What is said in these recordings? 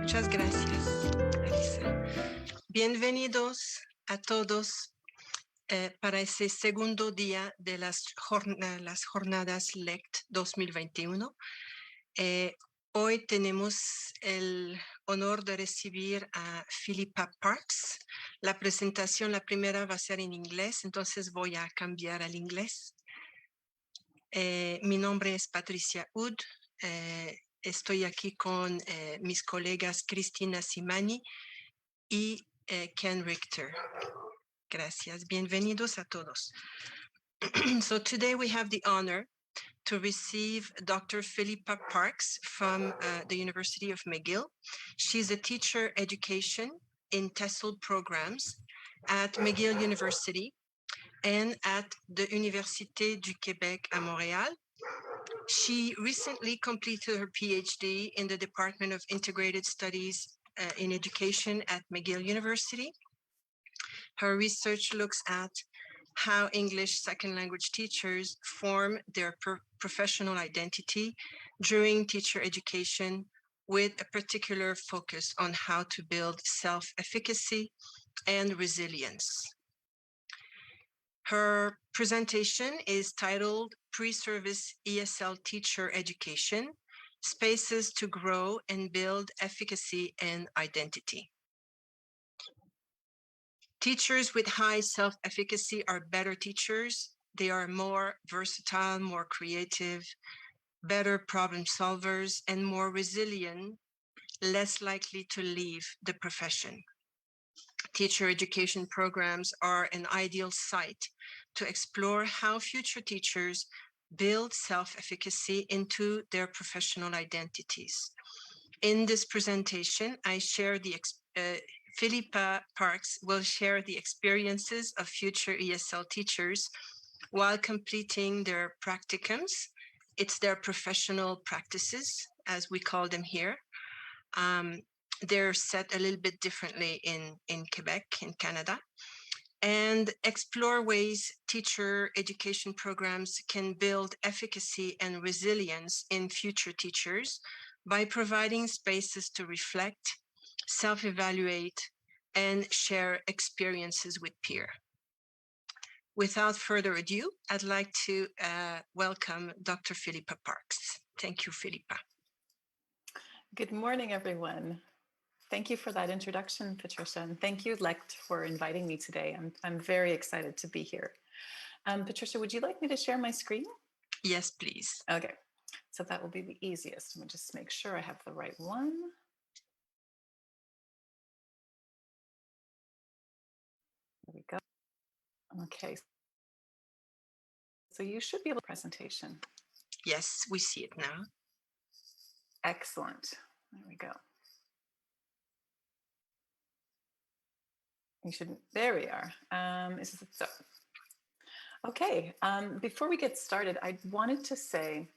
Muchas gracias, Alisa. Bienvenidos a todos para ese segundo día de las jornadas LECT 2021. Hoy tenemos el honor de recibir a Philippa Parks. La presentación, la primera, va a ser en inglés, entonces voy a cambiar al inglés. Mi nombre es Patricia Houde. Estoy aquí con mis colegas Cristina Simani y Ken Richter. Gracias. Bienvenidos a todos. So today we have the honor to receive Dr. Philippa Parks from the University of McGill. She's a teacher education in TESOL programs at McGill University and at the Université du Québec à Montréal. She recently completed her PhD in the Department of Integrated Studies in Education at McGill University. Her research looks at how English second language teachers form their professional identity during teacher education, with a particular focus on how to build self-efficacy and resilience. Her presentation is titled Pre-Service ESL Teacher Education, Spaces to Grow and Build Efficacy and Identity. Teachers with high self-efficacy are better teachers. They are more versatile, more creative, better problem solvers, and more resilient, less likely to leave the profession. Teacher education programs are an ideal site to explore how future teachers build self-efficacy into their professional identities. In this presentation, I share Philippa Parks will share the experiences of future ESL teachers while completing their practicums. It's their professional practices, as we call them here. They're set a little bit differently in Quebec, in Canada, and explore ways teacher education programs can build efficacy and resilience in future teachers by providing spaces to reflect, self-evaluate, and share experiences with peers. Without further ado, I'd like to welcome Dr. Philippa Parks. Thank you, Philippa. Good morning, everyone. Thank you for that introduction, Patricia, and thank you, LECT, for inviting me today. I'm very excited to be here. Patricia, would you like me to share my screen? Yes, please. Okay, so that will be the easiest. Let me just make sure I have the right one. There we go. Okay, so you should be able to presentation. Yes, we see it now. Excellent. There we go. You shouldn't. There we are. Is it so? Okay. Before we get started, I wanted to say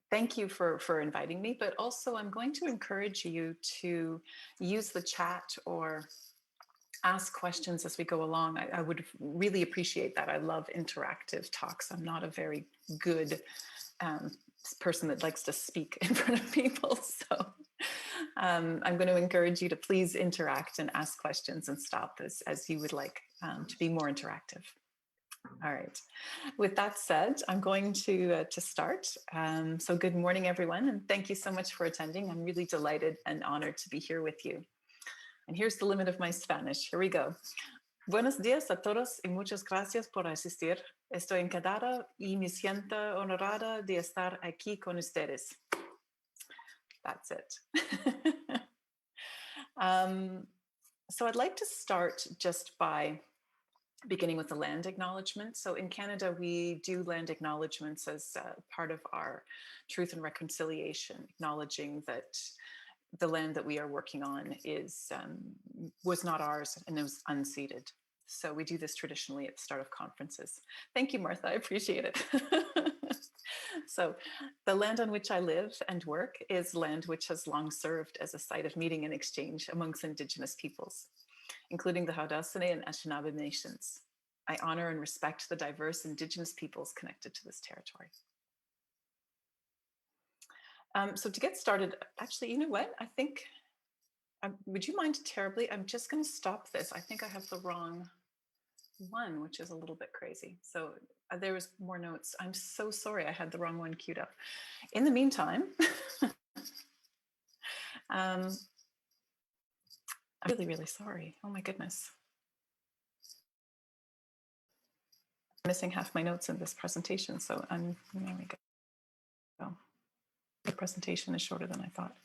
thank you for inviting me, but also I'm going to encourage you to use the chat or ask questions as we go along. I would really appreciate that. I love interactive talks. I'm not a very good person that likes to speak in front of people. So I'm going to encourage you to please interact and ask questions and stop as you would like to be more interactive. All right. With that said, I'm going to start. So good morning, everyone, and thank you so much for attending. I'm really delighted and honored to be here with you. And here's the limit of my Spanish. Here we go. Buenos días a todos y muchas gracias por asistir. Estoy encantada y me siento honorada de estar aquí con ustedes. That's it. So I'd like to start just by beginning with the land acknowledgement. So in Canada, we do land acknowledgements as part of our truth and reconciliation, acknowledging that the land that we are working on was not ours and it was unceded. So we do this traditionally at the start of conferences. Thank you, Martha, I appreciate it. So the land on which I live and work is land which has long served as a site of meeting and exchange amongst Indigenous peoples, including the Haudenosaunee and Anishinaabe nations. I honor and respect the diverse Indigenous peoples connected to this territory. So to get started, actually, you know what? I think, would you mind terribly? I'm just going to stop this. I think I have the wrong one, which is a little bit crazy. So there was more notes. I'm so sorry. I had the wrong one queued up. In the meantime, I'm really, really sorry. Oh my goodness. I'm missing half my notes in this presentation. So there we go. The presentation is shorter than I thought.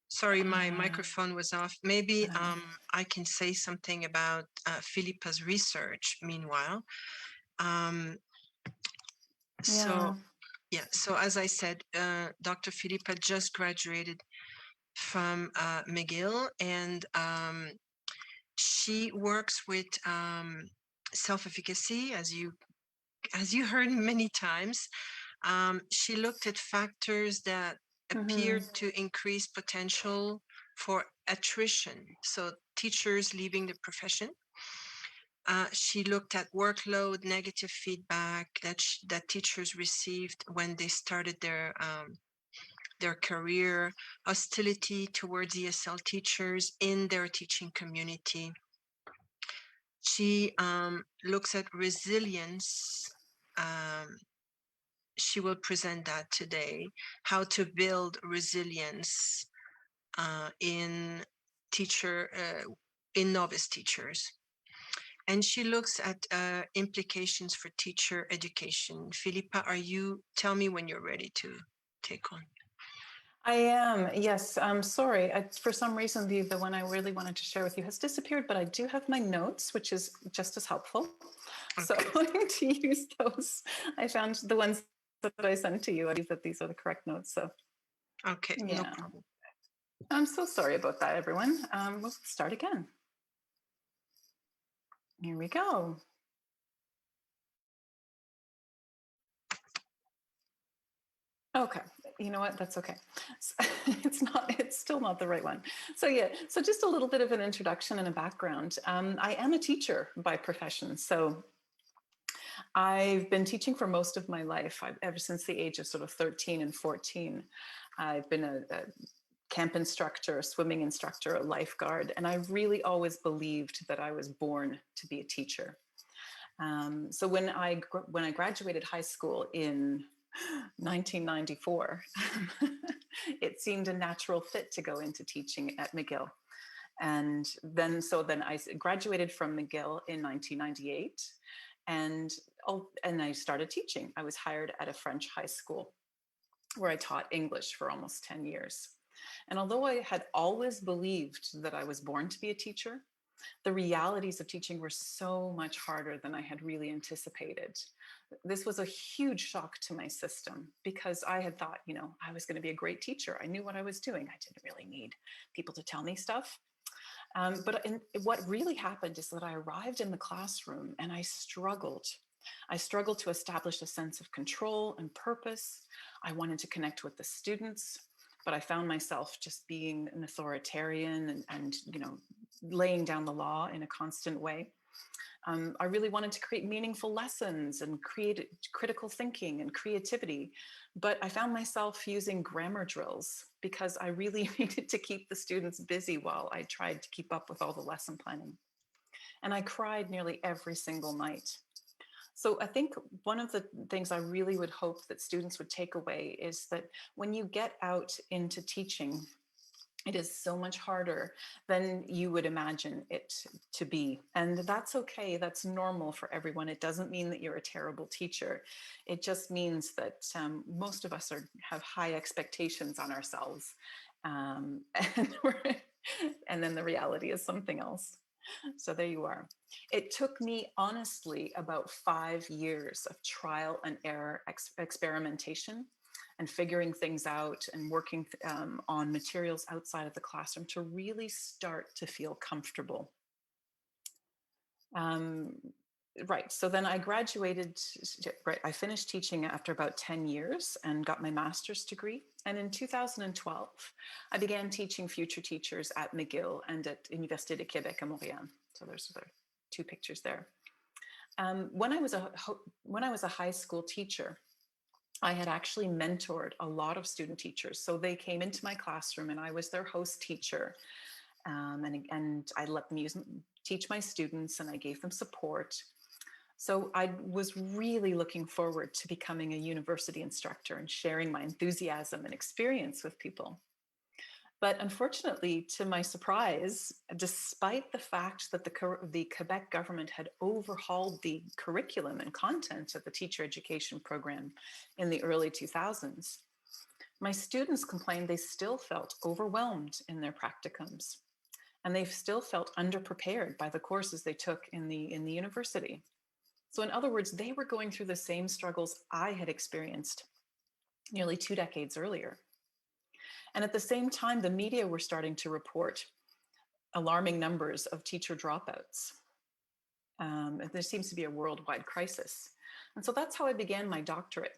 Sorry, my microphone was off. Maybe I can say something about Philippa's research meanwhile. So as I said, Dr. Philippa just graduated from McGill, and she works with self-efficacy, as you heard many times. She looked at factors that appeared to increase potential for attrition, so teachers leaving the profession. She looked at workload, negative feedback that teachers received when they started their career, hostility towards ESL teachers in their teaching community. She looks at resilience. She will present that today, how to build resilience in novice teachers. And she looks at implications for teacher education. Philippa, tell me when you're ready to take on. I am, yes. I'm sorry. For some reason, the one I really wanted to share with you has disappeared, but I do have my notes, which is just as helpful. Okay. So I'm going to use those. I found the ones that I sent to you. I believe that these are the correct notes. So, okay, yeah. No problem. I'm so sorry about that, everyone. We'll start again. Here we go. Okay, you know what? That's okay. It's still not the right one. So so just a little bit of an introduction and a background. I am a teacher by profession. So I've been teaching for most of my life. Ever since the age of sort of 13 and 14. I've been a camp instructor, a swimming instructor, a lifeguard, and I really always believed that I was born to be a teacher. So when I graduated high school in 1994, it seemed a natural fit to go into teaching at McGill. And then I graduated from McGill in 1998, and I started teaching. I was hired at a French high school where I taught English for almost 10 years. And although I had always believed that I was born to be a teacher, the realities of teaching were so much harder than I had really anticipated. This was a huge shock to my system because I had thought, I was going to be a great teacher. I knew what I was doing. I didn't really need people to tell me stuff. But what really happened is that I arrived in the classroom and I struggled. I struggled to establish a sense of control and purpose. I wanted to connect with the students, but I found myself just being an authoritarian and laying down the law in a constant way. I really wanted to create meaningful lessons and create critical thinking and creativity, but I found myself using grammar drills because I really needed to keep the students busy while I tried to keep up with all the lesson planning. And I cried nearly every single night. So I think one of the things I really would hope that students would take away is that when you get out into teaching, it is so much harder than you would imagine it to be. And that's okay. That's normal for everyone. It doesn't mean that you're a terrible teacher. It just means that most of us have high expectations on ourselves. And then the reality is something else. So there you are. It took me, honestly, about 5 years of trial and error experimentation and figuring things out and working on materials outside of the classroom to really start to feel comfortable. Right, so then I graduated, I finished teaching after about 10 years and got my master's degree. And in 2012, I began teaching future teachers at McGill and at Université de Québec à Montréal. So there's the two pictures there. When I was a high school teacher, I had actually mentored a lot of student teachers. So they came into my classroom and I was their host teacher. And I let them teach my students, and I gave them support. So I was really looking forward to becoming a university instructor and sharing my enthusiasm and experience with people. But unfortunately, to my surprise, despite the fact that the Quebec government had overhauled the curriculum and content of the teacher education program in the early 2000s, my students complained they still felt overwhelmed in their practicums, and they still felt underprepared by the courses they took in the university. So in other words, they were going through the same struggles I had experienced nearly 2 decades earlier. And at the same time, the media were starting to report alarming numbers of teacher dropouts. There seems to be a worldwide crisis. And so that's how I began my doctorate.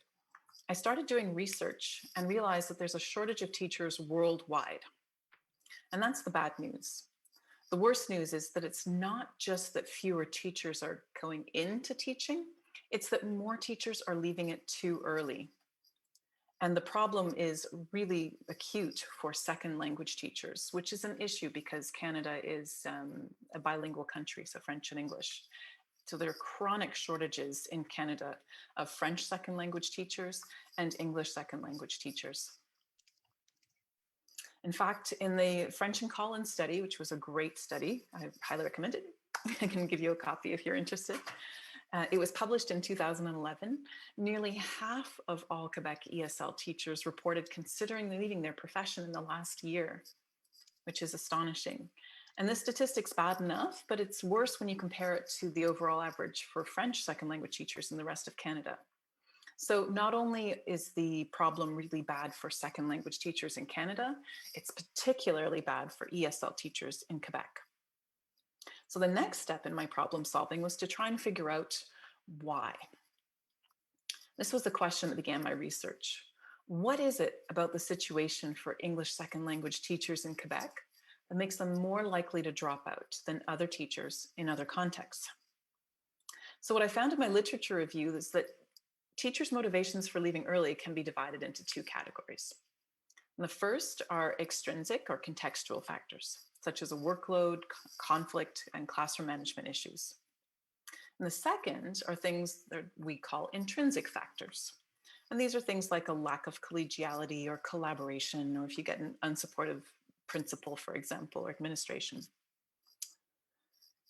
I started doing research and realized that there's a shortage of teachers worldwide. And that's the bad news. The worst news is that it's not just that fewer teachers are going into teaching, it's that more teachers are leaving it too early. And the problem is really acute for second language teachers, which is an issue because Canada is a bilingual country, so French and English. So there are chronic shortages in Canada of French second language teachers and English second language teachers. In fact, in the French and Collins study, which was a great study, I highly recommend it. I can give you a copy if you're interested. It was published in 2011. Nearly half of all Quebec ESL teachers reported considering leaving their profession in the last year, which is astonishing. And this statistic's bad enough, but it's worse when you compare it to the overall average for French second language teachers in the rest of Canada. So not only is the problem really bad for second language teachers in Canada, it's particularly bad for ESL teachers in Quebec. So the next step in my problem solving was to try and figure out why. This was the question that began my research. What is it about the situation for English second language teachers in Quebec that makes them more likely to drop out than other teachers in other contexts? So what I found in my literature review is that teachers' motivations for leaving early can be divided into 2 categories. And the first are extrinsic or contextual factors, such as a workload, conflict, and classroom management issues. And the second are things that we call intrinsic factors. And these are things like a lack of collegiality or collaboration, or if you get an unsupportive principal, for example, or administration.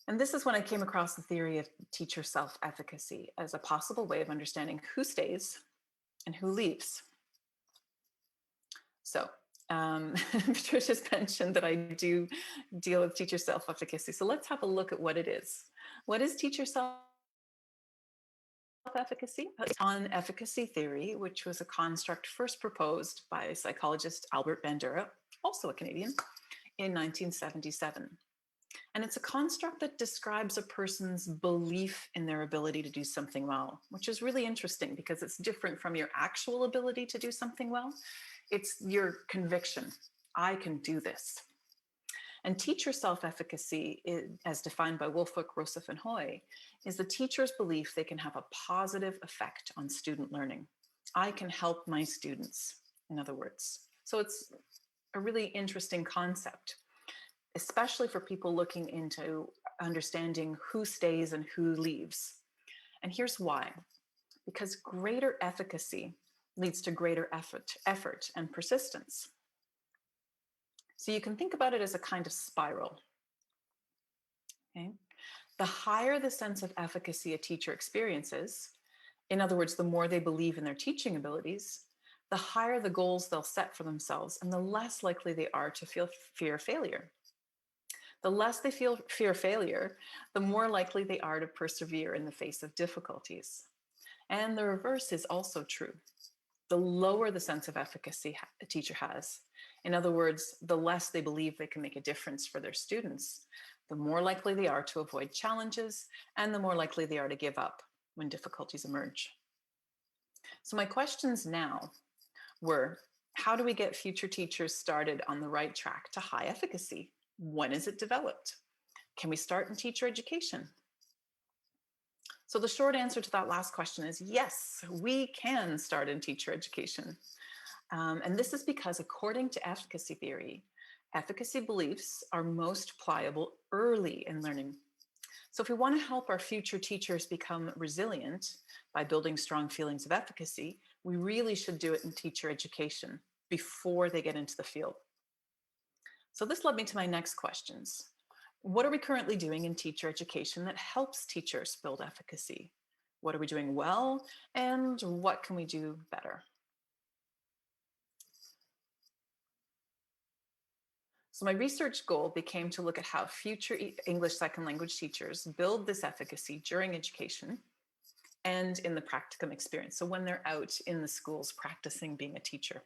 And this is when I came across the theory of teacher self-efficacy as a possible way of understanding who stays and who leaves. So Patricia's mentioned that I do deal with teacher self-efficacy. So let's have a look at what it is. What is teacher self-efficacy? It's on efficacy theory, which was a construct first proposed by psychologist Albert Bandura, also a Canadian, in 1977. And it's a construct that describes a person's belief in their ability to do something well, which is really interesting because it's different from your actual ability to do something well. It's your conviction. I can do this. And teacher self-efficacy, as defined by Woolfolk, Rousseff, and Houde, is the teacher's belief they can have a positive effect on student learning. I can help my students, in other words. So it's a really interesting concept, especially for people looking into understanding who stays and who leaves. And here's why. Because greater efficacy leads to greater effort and persistence. So you can think about it as a kind of spiral. Okay? The higher the sense of efficacy a teacher experiences, in other words, the more they believe in their teaching abilities, the higher the goals they'll set for themselves and the less likely they are to fear failure. The less they fear failure, the more likely they are to persevere in the face of difficulties. And the reverse is also true. The lower the sense of efficacy a teacher has, in other words, the less they believe they can make a difference for their students, the more likely they are to avoid challenges and the more likely they are to give up when difficulties emerge. So my questions now were, how do we get future teachers started on the right track to high efficacy? When is it developed? Can we start in teacher education? So the short answer to that last question is yes, we can start in teacher education. And this is because according to efficacy theory, efficacy beliefs are most pliable early in learning. So if we want to help our future teachers become resilient by building strong feelings of efficacy, we really should do it in teacher education before they get into the field. So this led me to my next questions. What are we currently doing in teacher education that helps teachers build efficacy? What are we doing well? And what can we do better? So my research goal became to look at how future English second language teachers build this efficacy during education and in the practicum experience. So when they're out in the schools practicing being a teacher.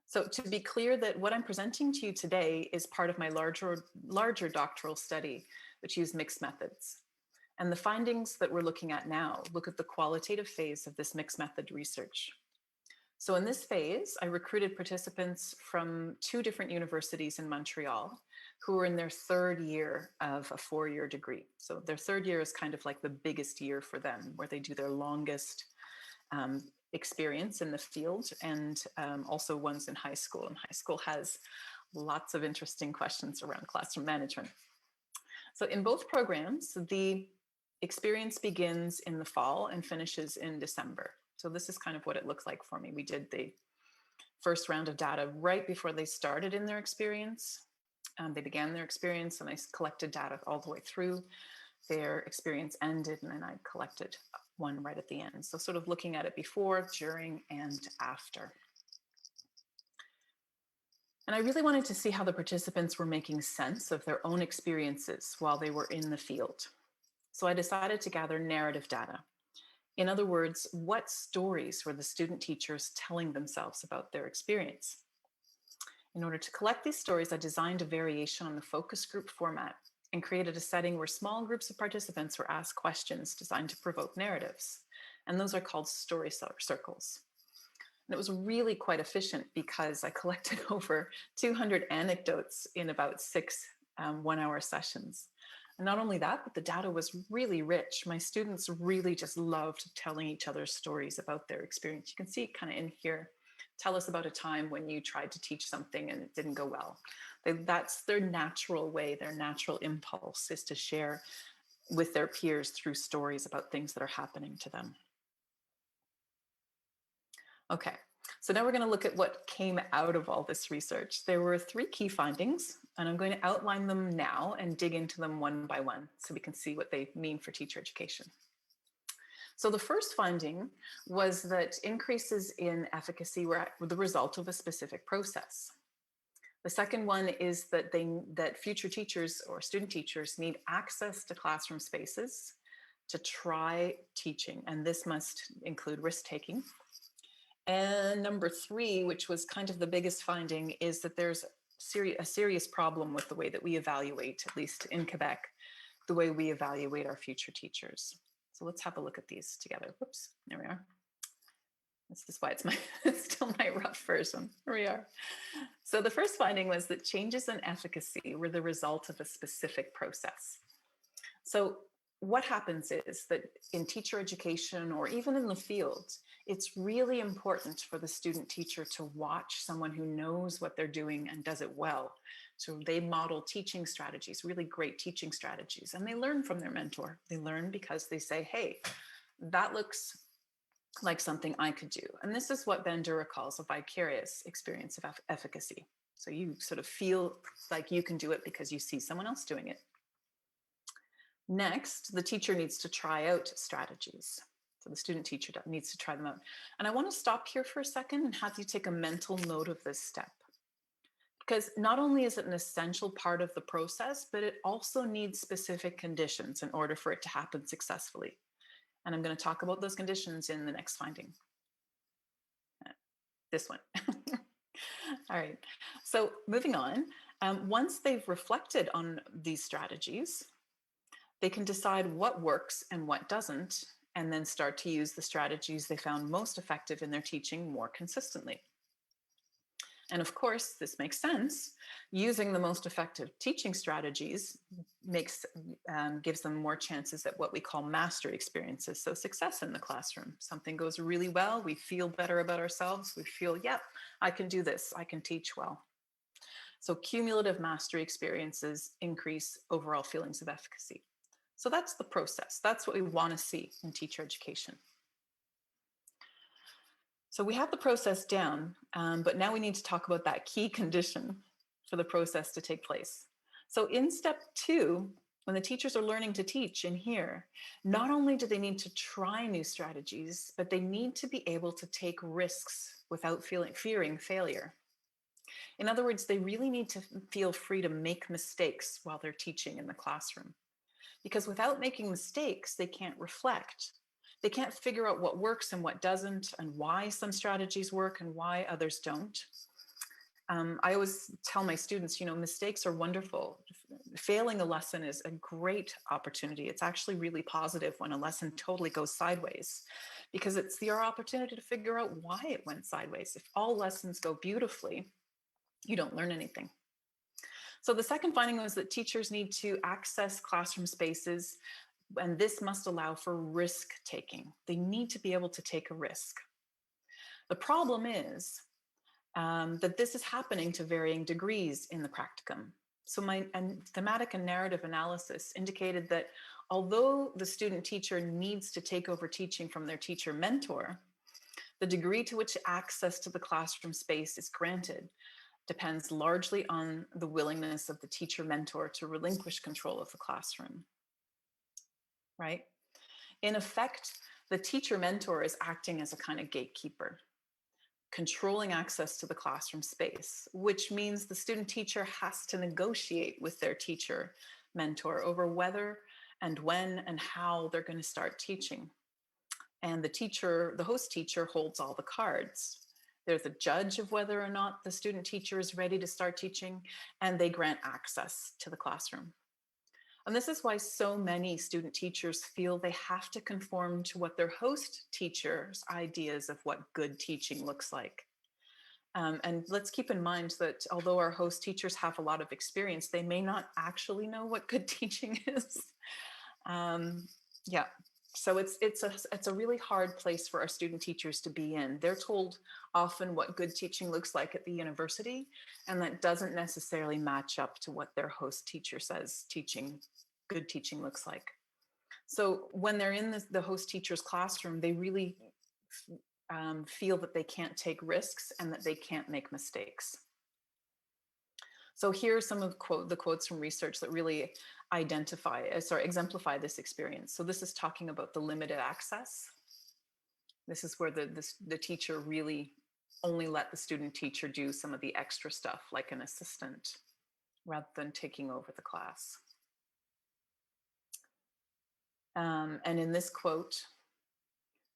So to be clear that what I'm presenting to you today is part of my larger doctoral study, which used mixed methods. And the findings that we're looking at now look at the qualitative phase of this mixed method research. So in this phase, I recruited participants from 2 different universities in Montreal who were in their 3rd year of a 4-year degree. So their 3rd year is kind of like the biggest year for them, where they do their longest experience in the field, and also ones in high school. And high school has lots of interesting questions around classroom management. So in both programs, the experience begins in the fall and finishes in December. So this is kind of what it looks like for me. We did the first round of data right before they started in their experience. They began their experience, and I collected data all the way through. Their experience ended, and then I collected one right at the end. So sort of looking at it before, during, and after. And I really wanted to see how the participants were making sense of their own experiences while they were in the field. So I decided to gather narrative data. In other words, what stories were the student teachers telling themselves about their experience? In order to collect these stories, I designed a variation on the focus group format and created a setting where small groups of participants were asked questions designed to provoke narratives. And those are called story circles. And it was really quite efficient because I collected over 200 anecdotes in about 6 one-hour sessions. And not only that, but the data was really rich. My students really just loved telling each other stories about their experience. You can see kind of in here, tell us about a time when you tried to teach something and it didn't go well. That's their natural way, their natural impulse is to share with their peers through stories about things that are happening to them. Okay, so now we're going to look at what came out of all this research. There were 3 key findings, and I'm going to outline them now and dig into them one by one so we can see what they mean for teacher education. So the first finding was that increases in efficacy were the result of a specific process. The second one is that future teachers or student teachers need access to classroom spaces to try teaching, and this must include risk-taking. And number 3, which was kind of the biggest finding, is that there's a serious problem with the way that we evaluate, at least in Quebec, the way we evaluate our future teachers. So let's have a look at these together. Whoops, there we are. This is why it's still my rough version. Here we are. So the first finding was that changes in efficacy were the result of a specific process. So what happens is that in teacher education or even in the field, it's really important for the student teacher to watch someone who knows what they're doing and does it well. So they model teaching strategies, really great teaching strategies, and they learn from their mentor. They learn because they say, hey, that looks like something I could do. And this is what Bandura calls a vicarious experience of efficacy. So you sort of feel like you can do it because you see someone else doing it. Next, the teacher needs to try out strategies. So the student teacher needs to try them out. And I want to stop here for a second and have you take a mental note of this step. Because not only is it an essential part of the process, but it also needs specific conditions in order for it to happen successfully. And I'm going to talk about those conditions in the next finding. This one. All right. So moving on, once they've reflected on these strategies, they can decide what works and what doesn't, and then start to use the strategies they found most effective in their teaching more consistently. And of course, this makes sense. Using the most effective teaching strategies gives them more chances at what we call mastery experiences. So success in the classroom. Something goes really well. We feel better about ourselves. We feel, yep, I can do this. I can teach well. So cumulative mastery experiences increase overall feelings of efficacy. So that's the process. That's what we want to see in teacher education. So we have the process down, but now we need to talk about that key condition for the process to take place. So in step 2, when the teachers are learning to teach in here, not only do they need to try new strategies, but they need to be able to take risks without fearing failure. In other words, they really need to feel free to make mistakes while they're teaching in the classroom. Because without making mistakes, they can't reflect. They can't figure out what works and what doesn't, and why some strategies work and why others don't. I always tell my students, mistakes are wonderful. Failing a lesson is a great opportunity. It's actually really positive when a lesson totally goes sideways, because it's your opportunity to figure out why it went sideways. If all lessons go beautifully, you don't learn anything. So the second finding was that teachers need to access classroom spaces, and this must allow for risk taking. They need to be able to take a risk. The problem is that this is happening to varying degrees in the practicum. So my thematic and narrative analysis indicated that although the student teacher needs to take over teaching from their teacher mentor, the degree to which access to the classroom space is granted depends largely on the willingness of the teacher mentor to relinquish control of the classroom, right? In effect, the teacher mentor is acting as a kind of gatekeeper, controlling access to the classroom space, which means the student teacher has to negotiate with their teacher mentor over whether and when and how they're going to start teaching. And the host teacher holds all the cards. There's a judge of whether or not the student teacher is ready to start teaching, and they grant access to the classroom. And this is why so many student teachers feel they have to conform to what their host teacher's ideas of what good teaching looks like. And let's keep in mind that although our host teachers have a lot of experience, they may not actually know what good teaching is. Yeah. So it's a really hard place for our student teachers to be in. They're told often what good teaching looks like at the university, and that doesn't necessarily match up to what their host teacher says good teaching looks like. So when they're in the host teacher's classroom, they really feel that they can't take risks and that they can't make mistakes. So here are some of the quotes from research that really exemplify this experience. So this is talking about the limited access. This is where the teacher really only let the student teacher do some of the extra stuff like an assistant rather than taking over the class. And in this quote,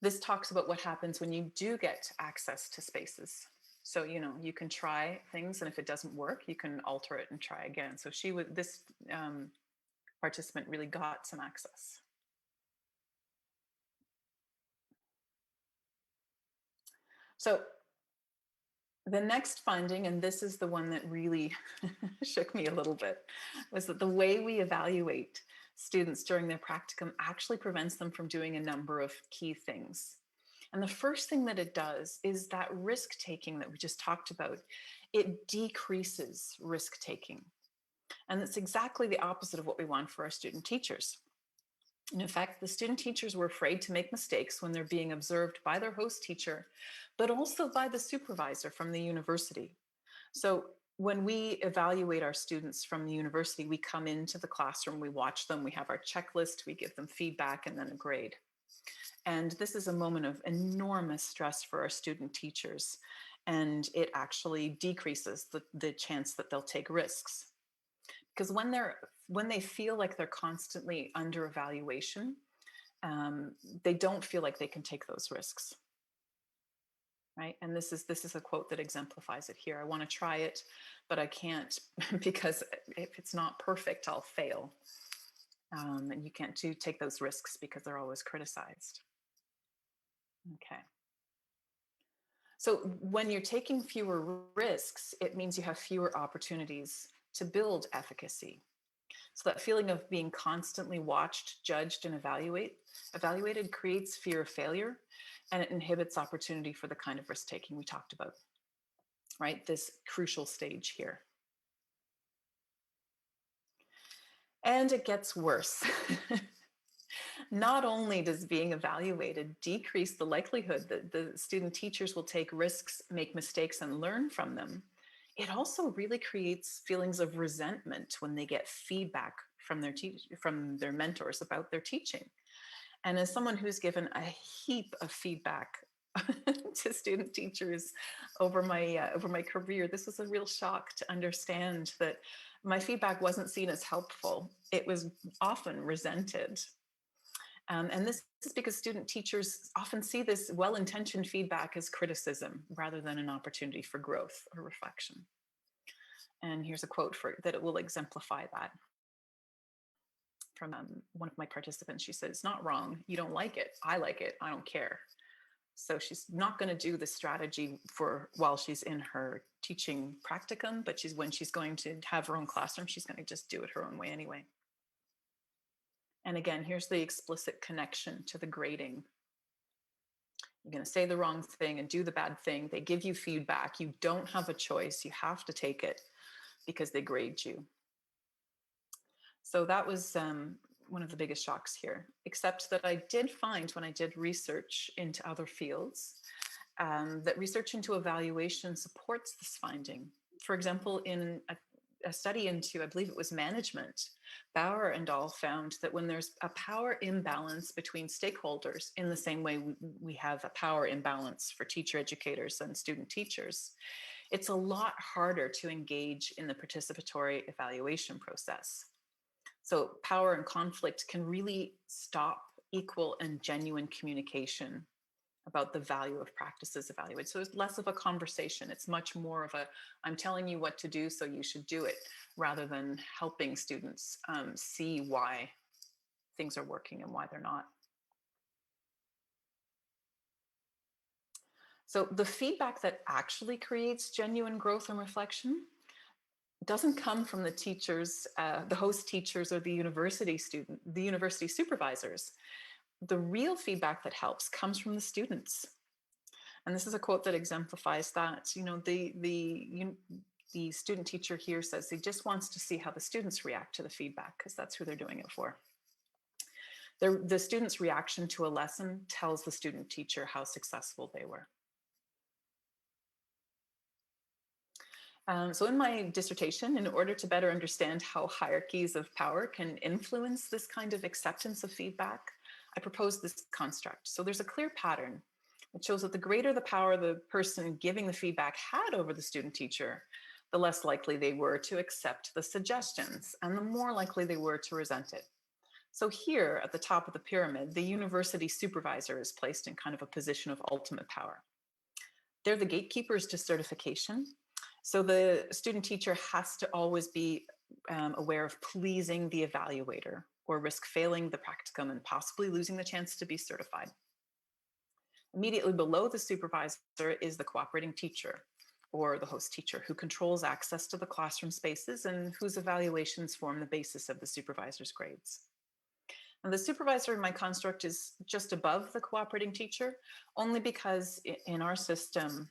this talks about what happens when you do get access to spaces. So, you can try things, and if it doesn't work, you can alter it and try again. So this participant really got some access. So the next finding, and this is the one that really shook me a little bit, was that the way we evaluate students during their practicum actually prevents them from doing a number of key things. And the first thing that it does is that risk taking that we just talked about, it decreases risk taking. And it's exactly the opposite of what we want for our student teachers. And in fact, the student teachers were afraid to make mistakes when they're being observed by their host teacher, but also by the supervisor from the university. So when we evaluate our students from the university, we come into the classroom, we watch them, we have our checklist, we give them feedback, and then a grade. And this is a moment of enormous stress for our student teachers. And it actually decreases the chance that they'll take risks. Because when they feel like they're constantly under evaluation, they don't feel like they can take those risks. Right? And this is a quote that exemplifies it here. I want to try it, but I can't because if it's not perfect, I'll fail. And you can't take those risks because they're always criticized. Okay. So when you're taking fewer risks, it means you have fewer opportunities to build efficacy. So that feeling of being constantly watched, judged, and evaluated creates fear of failure, and it inhibits opportunity for the kind of risk taking we talked about, right? This crucial stage here. And it gets worse. Not only does being evaluated decrease the likelihood that the student teachers will take risks, make mistakes, and learn from them, it also really creates feelings of resentment when they get feedback from their mentors about their teaching. And as someone who's given a heap of feedback to student teachers over my career, this was a real shock to understand that my feedback wasn't seen as helpful. It was often resented. And this is because student teachers often see this well-intentioned feedback as criticism rather than an opportunity for growth or reflection. And here's a quote that it will exemplify that from one of my participants. She said, "It's not wrong. You don't like it. I like it. I don't care." So she's not going to do the strategy for while she's in her teaching practicum, but when she's going to have her own classroom, she's going to just do it her own way anyway. And again, here's the explicit connection to the grading. You're going to say the wrong thing and do the bad thing. They give you feedback. You don't have a choice. You have to take it because they grade you. So that was one of the biggest shocks here, except that I did find when I did research into other fields, that research into evaluation supports this finding. For example, in a study into, I believe it was management, Bauer and al. Found that when there's a power imbalance between stakeholders, in the same way we have a power imbalance for teacher educators and student teachers, it's a lot harder to engage in the participatory evaluation process. So power and conflict can really stop equal and genuine communication about the value of practices evaluated. So it's less of a conversation. It's much more of a, I'm telling you what to do, so you should do it, rather than helping students see why things are working and why they're not. So the feedback that actually creates genuine growth and reflection doesn't come from the teachers, the host teachers, or the university supervisors. The real feedback that helps comes from the students. And this is a quote that exemplifies that. The student teacher here says he just wants to see how the students react to the feedback, because that's who they're doing it for. The student's reaction to a lesson tells the student teacher how successful they were. So in my dissertation, in order to better understand how hierarchies of power can influence this kind of acceptance of feedback, I proposed this construct. So there's a clear pattern. It shows that the greater the power the person giving the feedback had over the student teacher, the less likely they were to accept the suggestions, and the more likely they were to resent it. So here at the top of the pyramid, the university supervisor is placed in kind of a position of ultimate power. They're the gatekeepers to certification. So the student teacher has to always be aware of pleasing the evaluator, or risk failing the practicum and possibly losing the chance to be certified. Immediately below the supervisor is the cooperating teacher, or the host teacher, who controls access to the classroom spaces and whose evaluations form the basis of the supervisor's grades. And the supervisor in my construct is just above the cooperating teacher, only because in our system,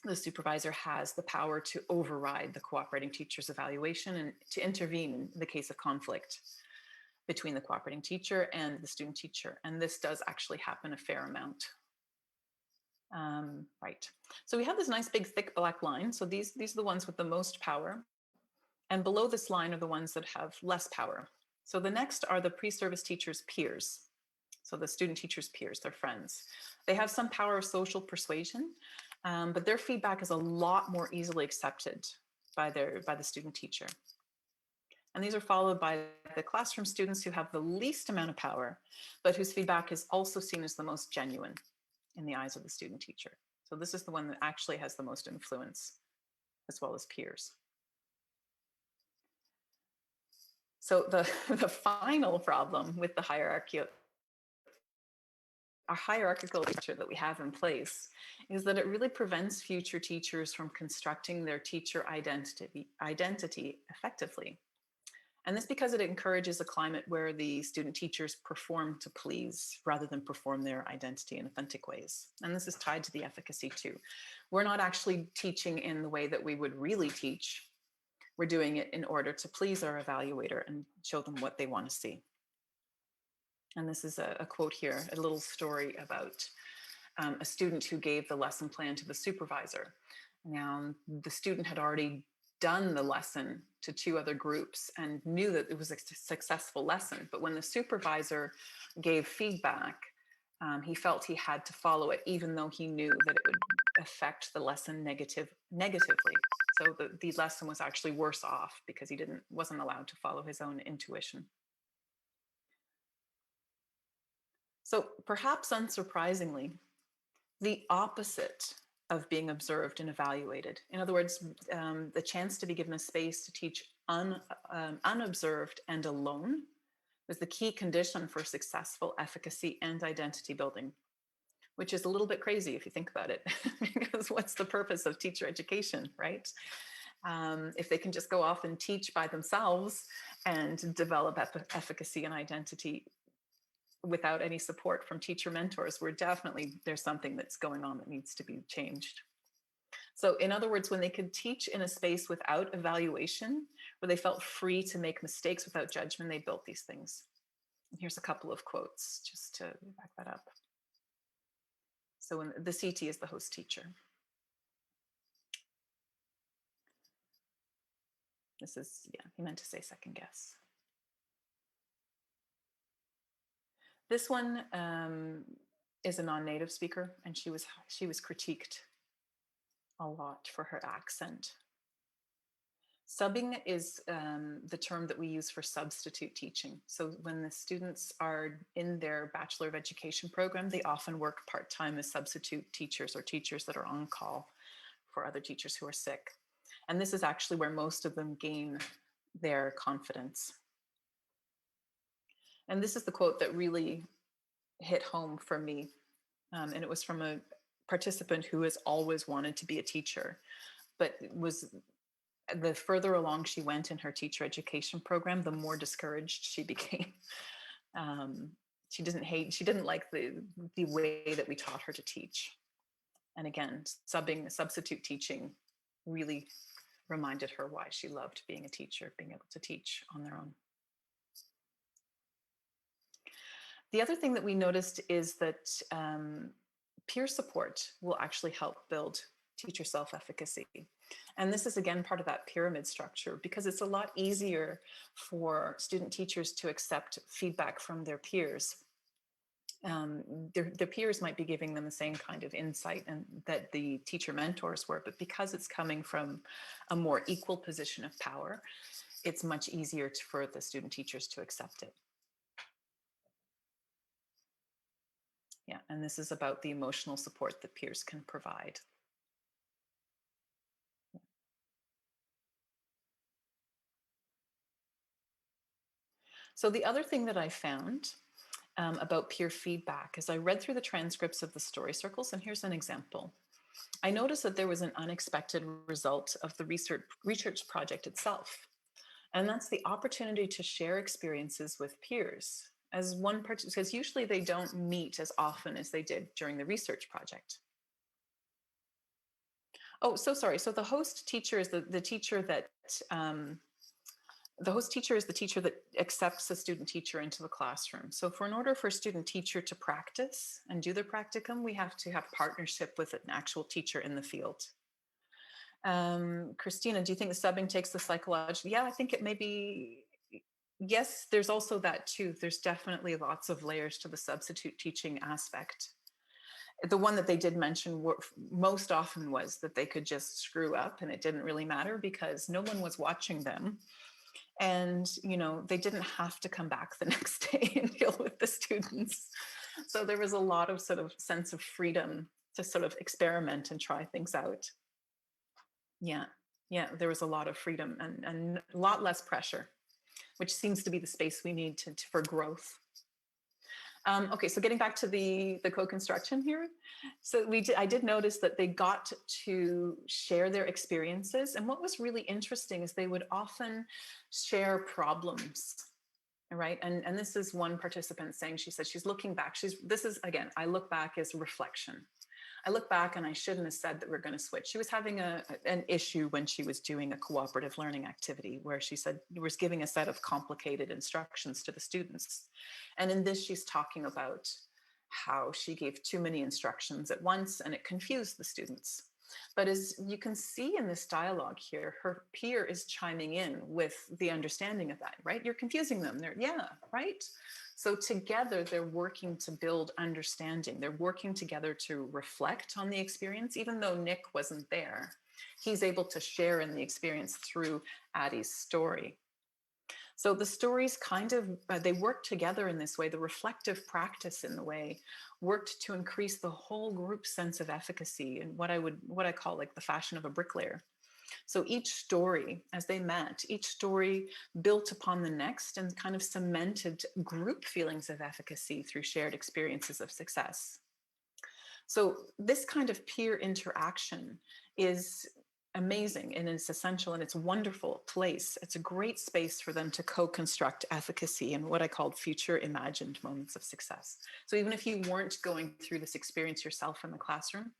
the supervisor has the power to override the cooperating teacher's evaluation and to intervene in the case of conflict between the cooperating teacher and the student teacher. And this does actually happen a fair amount. Right. So we have this nice big thick black line. So these are the ones with the most power. And below this line are the ones that have less power. So the next are the pre-service teacher's peers. So the student teacher's peers, their friends. They have some power of social persuasion, but their feedback is a lot more easily accepted by the student teacher. And these are followed by the classroom students, who have the least amount of power, but whose feedback is also seen as the most genuine in the eyes of the student teacher. So this is the one that actually has the most influence, as well as peers. So the final problem with the hierarchy our hierarchical structure that we have in place is that it really prevents future teachers from constructing their teacher identity effectively. And this because it encourages a climate where the student teachers perform to please rather than perform their identity in authentic ways. And this is tied to the efficacy too. We're not actually teaching in the way that we would really teach. We're doing it in order to please our evaluator and show them what they want to see. And this is a quote here, a little story about a student who gave the lesson plan to the supervisor. Now, the student had already done the lesson to 2 other groups and knew that it was a successful lesson. But when the supervisor gave feedback, he felt he had to follow it, even though he knew that it would affect the lesson negatively. So the lesson was actually worse off because he wasn't allowed to follow his own intuition. So perhaps unsurprisingly, the opposite of being observed and evaluated. In other words, the chance to be given a space to teach unobserved and alone was the key condition for successful efficacy and identity building, which is a little bit crazy if you think about it, because what's the purpose of teacher education, right? If they can just go off and teach by themselves and develop efficacy and identity without any support from teacher mentors, there's something that's going on that needs to be changed. So in other words, when they could teach in a space without evaluation, where they felt free to make mistakes without judgment, they built these things. And here's a couple of quotes just to back that up. So when the CT is the host teacher. This is, he meant to say second guess. This one is a non-native speaker, and she was critiqued a lot for her accent. Subbing is the term that we use for substitute teaching. So when the students are in their Bachelor of Education program, they often work part-time as substitute teachers or teachers that are on call for other teachers who are sick. And this is actually where most of them gain their confidence. And this is the quote that really hit home for me. And it was from a participant who has always wanted to be a teacher, but the further along she went in her teacher education program, the more discouraged she became. She didn't like the way that we taught her to teach. And again, substitute teaching really reminded her why she loved being a teacher, being able to teach on their own. The other thing that we noticed is that peer support will actually help build teacher self-efficacy. And this is, again, part of that pyramid structure, because it's a lot easier for student teachers to accept feedback from their peers. Their peers might be giving them the same kind of insight and that the teacher mentors were, but because it's coming from a more equal position of power, it's much easier for the student teachers to accept it. Yeah, and this is about the emotional support that peers can provide. So the other thing that I found about peer feedback is I read through the transcripts of the story circles, and here's an example. I noticed that there was an unexpected result of the research project itself, and that's the opportunity to share experiences with peers. Because usually they don't meet as often as they did during the research project. Oh, so sorry. So the host teacher is the teacher that the host teacher is the teacher that accepts a student teacher into the classroom. So in order for a student teacher to practice and do their practicum, we have to have partnership with an actual teacher in the field. Christina, do you think the subbing takes the psychological? Yeah, I think it may be. Yes, there's also that too. There's definitely lots of layers to the substitute teaching aspect. The one that they did mention most often was that they could just screw up and it didn't really matter because no one was watching them. And, they didn't have to come back the next day and deal with the students. So there was a lot of sort of sense of freedom to sort of experiment and try things out. Yeah, there was a lot of freedom and a lot less pressure, which seems to be the space we need for growth. Okay, so getting back to the co-construction here. So I did notice that they got to share their experiences. And what was really interesting is they would often share problems, right? And this is one participant saying, she said she's looking back. This is, again, I look back as reflection. I look back and I shouldn't have said that we're going to switch. She was having an issue when she was doing a cooperative learning activity where she said was giving a set of complicated instructions to the students. And in this, she's talking about how she gave too many instructions at once and it confused the students. But as you can see in this dialogue here, her peer is chiming in with the understanding of that, right? You're confusing them. Yeah, right? So together, they're working to build understanding. They're working together to reflect on the experience, even though Nick wasn't there. He's able to share in the experience through Addie's story. So the stories kind of, they work together in this way. The reflective practice in the way worked to increase the whole group's sense of efficacy in what I call like the fashion of a bricklayer. So each story, as they met, each story built upon the next and kind of cemented group feelings of efficacy through shared experiences of success. So this kind of peer interaction is amazing and it's essential and it's a wonderful place. It's a great space for them to co-construct efficacy and what I called future imagined moments of success. So even if you weren't going through this experience yourself in the classroom,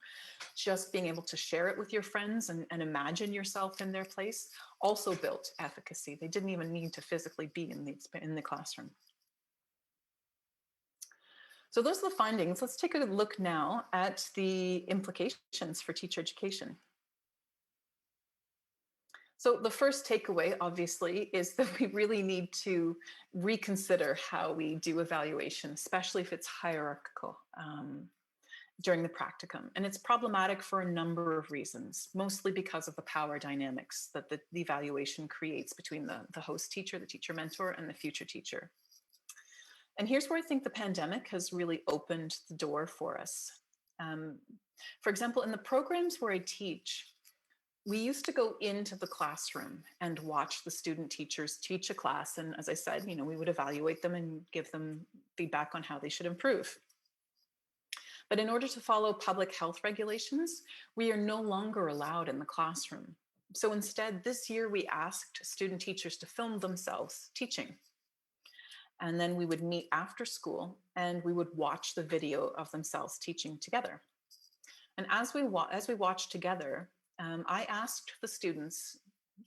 just being able to share it with your friends and imagine yourself in their place also built efficacy. They didn't even need to physically be in the classroom. So those are the findings. Let's take a look now at the implications for teacher education. So the first takeaway, obviously, is that we really need to reconsider how we do evaluation, especially if it's hierarchical during the practicum. And it's problematic for a number of reasons, mostly because of the power dynamics that the evaluation creates between the host teacher, the teacher mentor, and the future teacher. And here's where I think the pandemic has really opened the door for us. For example, in the programs where I teach, we used to go into the classroom and watch the student teachers teach a class. And as I said, we would evaluate them and give them feedback on how they should improve. But in order to follow public health regulations, we are no longer allowed in the classroom. So instead, this year, we asked student teachers to film themselves teaching. And then we would meet after school and we would watch the video of themselves teaching together. And as we watched together, I asked the students,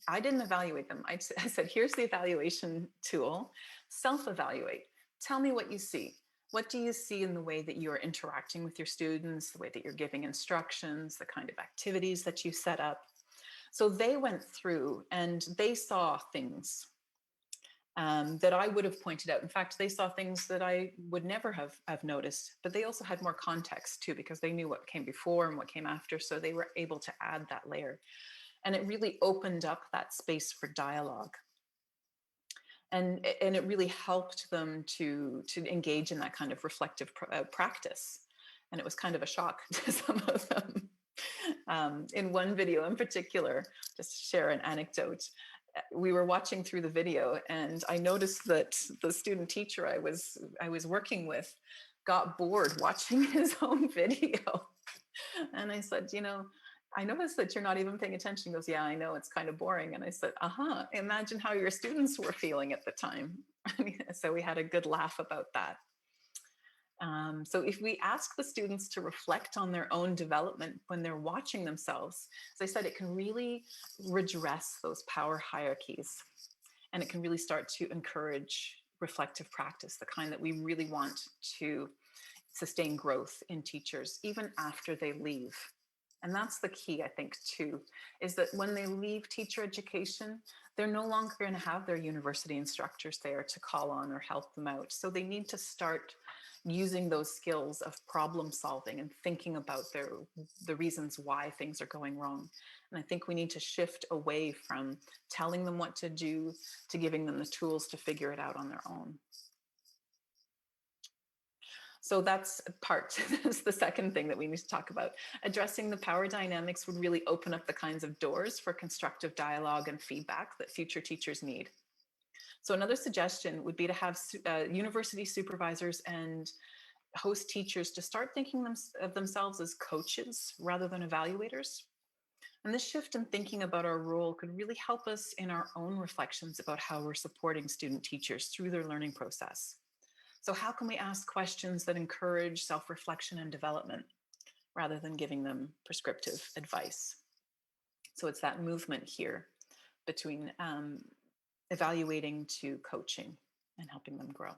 I didn't evaluate them. I said, here's the evaluation tool, self-evaluate. Tell me what you see. What do you see in the way that you're interacting with your students, the way that you're giving instructions, the kind of activities that you set up? So they went through and they saw things that I would have pointed out. In fact, they saw things that I would never have noticed, but they also had more context too, because they knew what came before and what came after. So they were able to add that layer. And it really opened up that space for dialogue. And it really helped them to engage in that kind of reflective practice. And it was kind of a shock to some of them. In one video in particular, just to share an anecdote, we were watching through the video and I noticed that the student teacher I was working with got bored watching his own video. And I said, I noticed that you're not even paying attention. He goes, yeah, I know, it's kind of boring. And I said, imagine how your students were feeling at the time. So we had a good laugh about that. So if we ask the students to reflect on their own development when they're watching themselves, as I said, it can really redress those power hierarchies. And it can really start to encourage reflective practice, the kind that we really want to sustain growth in teachers, even after they leave. And that's the key, I think, too, is that when they leave teacher education, they're no longer going to have their university instructors there to call on or help them out. So they need to start using those skills of problem solving and thinking about the reasons why things are going wrong. And I think we need to shift away from telling them what to do to giving them the tools to figure it out on their own. So that's the second thing that we need to talk about. Addressing the power dynamics would really open up the kinds of doors for constructive dialogue and feedback that future teachers need. So another suggestion would be to have university supervisors and host teachers to start thinking of themselves as coaches rather than evaluators. And this shift in thinking about our role could really help us in our own reflections about how we're supporting student teachers through their learning process. So how can we ask questions that encourage self-reflection and development rather than giving them prescriptive advice? So it's that movement here between evaluating to coaching and helping them grow.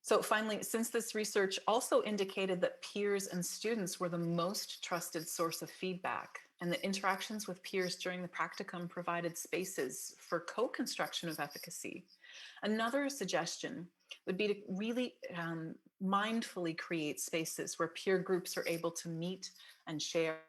So finally, since this research also indicated that peers and students were the most trusted source of feedback, and that interactions with peers during the practicum provided spaces for co-construction of efficacy, another suggestion would be to really mindfully create spaces where peer groups are able to meet and share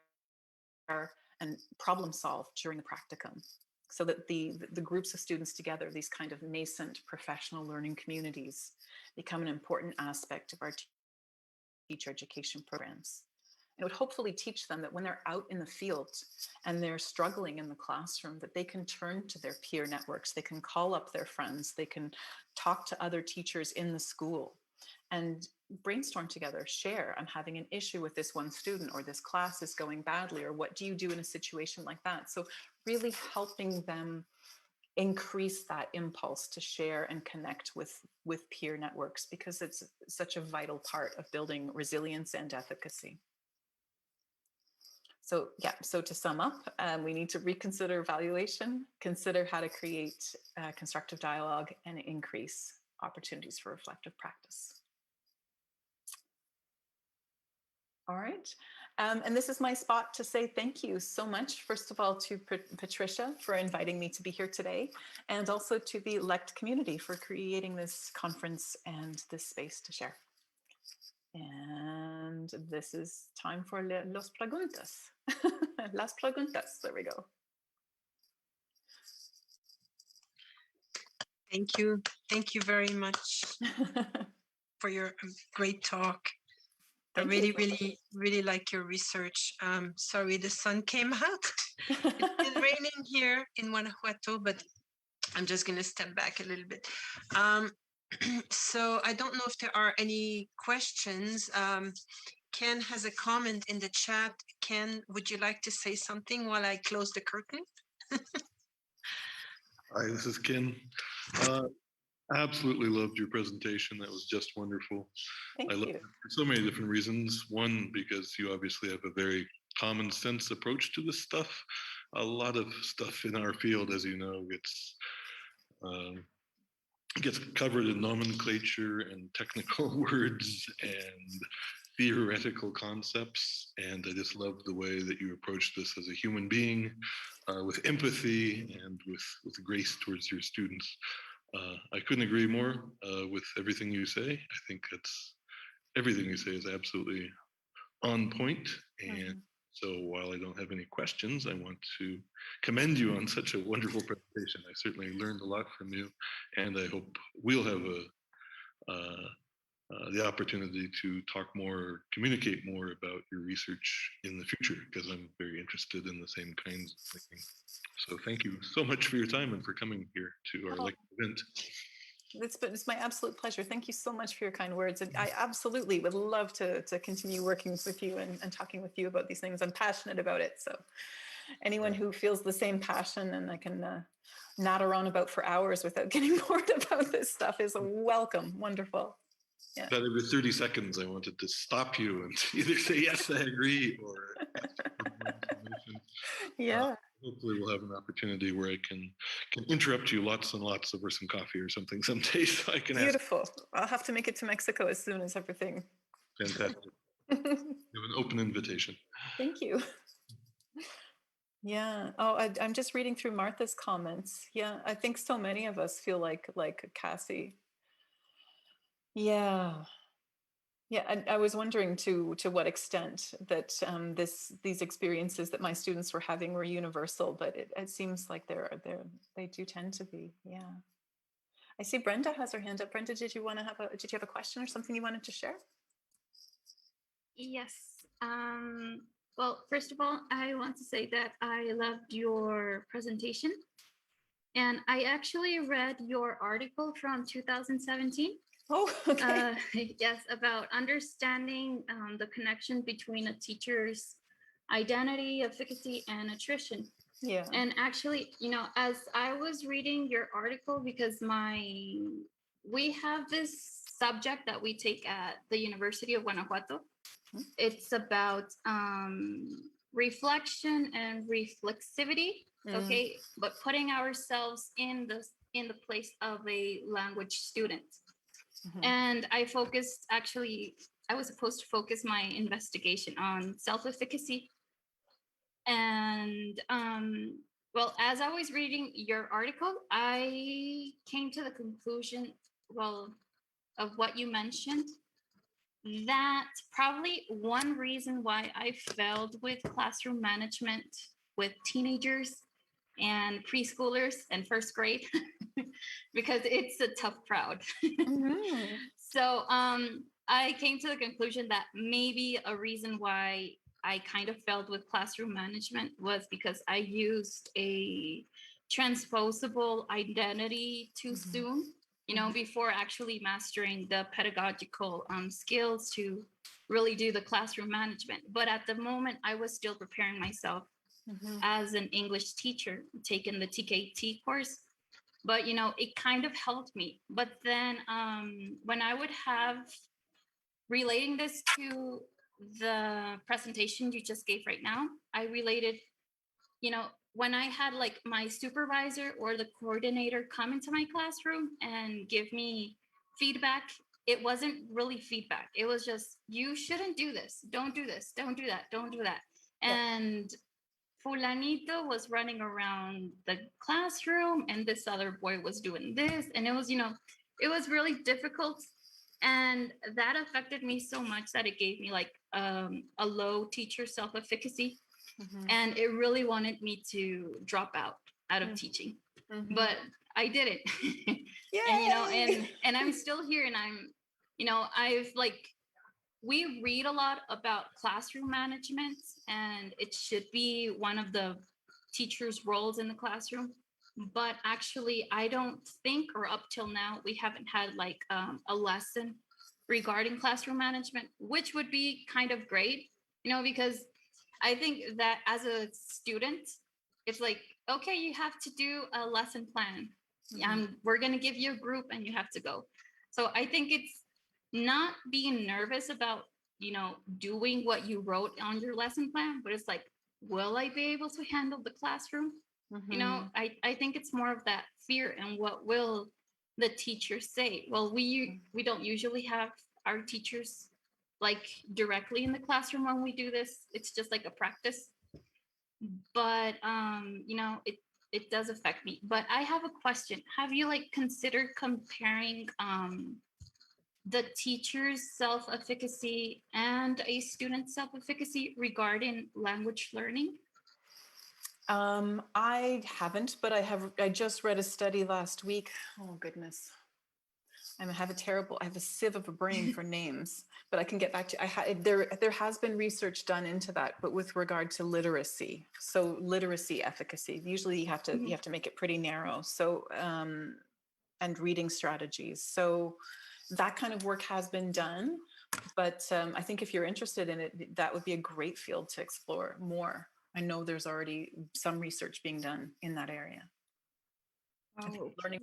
and problem solve during the practicum, so that the groups of students together, these kind of nascent professional learning communities, become an important aspect of our teacher education programs. It would hopefully teach them that when they're out in the field and they're struggling in the classroom, that they can turn to their peer networks, they can call up their friends, they can talk to other teachers in the school and brainstorm together, share, I'm having an issue with this one student, or this class is going badly, or what do you do in a situation like that? So really helping them increase that impulse to share and connect with peer networks, because it's such a vital part of building resilience and efficacy. So yeah, so to sum up, we need to reconsider evaluation, consider how to create constructive dialogue, and increase opportunities for reflective practice. All right. And this is my spot to say thank you so much, first of all, to Patricia for inviting me to be here today, and also to the LECT community for creating this conference and this space to share. And this is time for los preguntas. Las preguntas, there we go. Thank you. Thank you very much for your great talk. I really like your research. Sorry, the sun came out. It's been raining here in Guanajuato, but I'm just going to step back a little bit. So I don't know if there are any questions. Ken has a comment in the chat. Ken, would you like to say something while I close the curtain? Hi, this is Ken. Absolutely loved your presentation. That was just wonderful. Thank you. Loved it for so many different reasons. One, because you obviously have a very common sense approach to this stuff. A lot of stuff in our field, as you know, gets covered in nomenclature and technical words and theoretical concepts. And I just love the way that you approach this as a human being, with empathy and with grace towards your students. I couldn't agree more with everything you say. I think everything you say is absolutely on point. And so while I don't have any questions, I want to commend you on such a wonderful presentation. I certainly learned a lot from you, and I hope we'll have the opportunity to talk more, communicate more about your research in the future, because I'm very interested in the same kinds of things. So thank you so much for your time and for coming here to our event. It's my absolute pleasure. Thank you so much for your kind words. And I absolutely would love to continue working with you and talking with you about these things. I'm passionate about it. So anyone who feels the same passion, and I can natter on about for hours without getting bored about this stuff, is welcome. Wonderful. Yeah. About every 30 seconds, I wanted to stop you and either say, yes, I agree, or ask for more information. Yeah. Hopefully we'll have an opportunity where I can interrupt you lots and lots over some coffee or something someday, so I can Beautiful. I'll have to make it to Mexico as soon as everything. Fantastic. You have an open invitation. Thank you. Yeah. Oh, I'm just reading through Martha's comments. Yeah, I think so many of us feel like Cassie. Yeah. Yeah, I was wondering to what extent that these experiences that my students were having were universal, but it seems like they do tend to be. Yeah. I see Brenda has her hand up. Brenda, did you have a question or something you wanted to share? Yes. Well, first of all, I want to say that I loved your presentation. And I actually read your article from 2017. Oh, okay. Yes, about understanding the connection between a teacher's identity, efficacy, and attrition. Yeah. And actually, as I was reading your article, because we have this subject that we take at the University of Guanajuato. It's about reflection and reflexivity. Okay, but putting ourselves in the place of a language student. And I was supposed to focus my investigation on self-efficacy. And well, as I was reading your article, I came to the conclusion, well, of what you mentioned, that probably one reason why I failed with classroom management with teenagers and preschoolers and first grade, because it's a tough crowd. So I came to the conclusion that maybe a reason why I kind of failed with classroom management was because I used a transposable identity too soon, before actually mastering the pedagogical skills to really do the classroom management. But at the moment, I was still preparing myself as an English teacher, taking the TKT course. But, it kind of helped me. But then when I would have, relating this to the presentation you just gave right now, I related, when I had like my supervisor or the coordinator come into my classroom and give me feedback, it wasn't really feedback. It was just, you shouldn't do this. Don't do this. Don't do that. Don't do that. And Fulanito was running around the classroom and this other boy was doing this. And it was, it was really difficult. And that affected me so much that it gave me like a low teacher self-efficacy. And it really wanted me to drop out of teaching. But I didn't. And I'm still here, and I've we read a lot about classroom management, and it should be one of the teachers' roles in the classroom. But actually, I don't think, or up till now, we haven't had like a lesson regarding classroom management, which would be kind of great, because I think that as a student, it's like, okay, you have to do a lesson plan. We're going to give you a group and you have to go. So I think it's not being nervous about, doing what you wrote on your lesson plan, but it's like, will I be able to handle the classroom? I think it's more of that fear, and what will the teacher say? Well, we don't usually have our teachers like directly in the classroom when we do this. It's just like a practice. But it does affect me. But I have a question. Have you considered comparing the teacher's self-efficacy and a student's self-efficacy regarding language learning? I haven't, but I just read a study last week. Oh goodness. I have a sieve of a brain for names, but I can get back to, there has been research done into that, but with regard to literacy. So literacy efficacy, usually you have to make it pretty narrow. So, and reading strategies. So that kind of work has been done, but I think if you're interested in it, that would be a great field to explore more. I know there's already some research being done in that area. Learning.